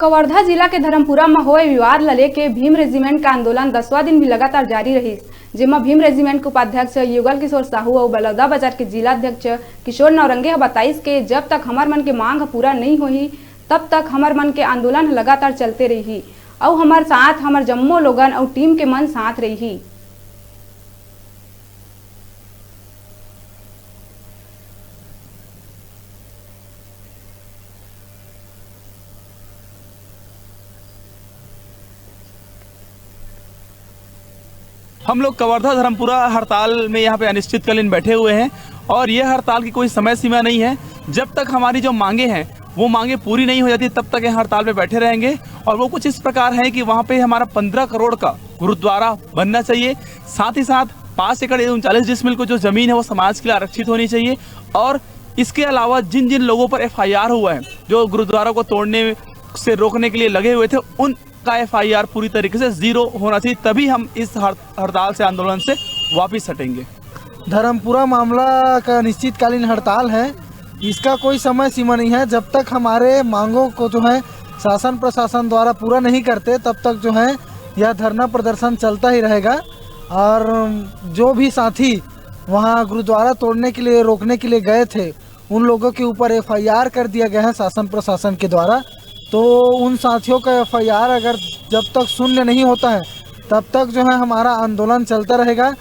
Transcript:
कवर्धा जिला के धर्मपुरा में होए विवाद ल लेके भीम रेजिमेंट का आंदोलन 10वां दिन भी लगातार जारी रही, जिसमें भीम रेजिमेंट के उपाध्यक्ष युगल किशोर साहू और बलौदा बाजार के जिला अध्यक्ष किशोर नौरंगे बताइस के जब तक हमार मन के मांग पूरा नहीं होही तब तक हमार मन के आंदोलन लगातार चलते रही और हमार साथ हमार जम्मो लोगन और टीम के मन साथ रही। हम लोग कवर्धा धर्मपुरा हड़ताल में यहाँ पे अनिश्चितकालीन बैठे हुए हैं और ये हड़ताल की कोई समय सीमा नहीं है। जब तक हमारी जो मांगे हैं वो मांगे पूरी नहीं हो जाती तब तक यहाँ हड़ताल पे बैठे रहेंगे। और वो कुछ इस प्रकार है कि वहाँ पे हमारा 15 करोड़ का गुरुद्वारा बनना चाहिए, साथ ही साथ 5 एकड़ 39 डिसमिल को जो जमीन है वो समाज के लिए आरक्षित होनी चाहिए। और इसके अलावा जिन जिन लोगों पर FIR हुआ है, जो गुरुद्वारा को तोड़ने से रोकने के लिए लगे हुए थे, उन का FIR पूरी तरीके से 0 होना चाहिए, तभी हम इस हड़ताल से आंदोलन से वापस हटेंगे। धर्मपुरा मामला का अनिश्चितकालीन हड़ताल है, इसका कोई समय सीमा नहीं है। जब तक हमारे मांगों को जो है शासन प्रशासन द्वारा पूरा नहीं करते तब तक जो है यह धरना प्रदर्शन चलता ही रहेगा। और जो भी साथी वहां गुरुद्वारा तोड़ने के लिए रोकने के लिए गए थे उन लोगों के ऊपर FIR कर दिया गया है शासन प्रशासन के द्वारा। तो उन साथियों का FIR अगर जब तक शून्य नहीं होता है तब तक जो है हमारा आंदोलन चलता रहेगा।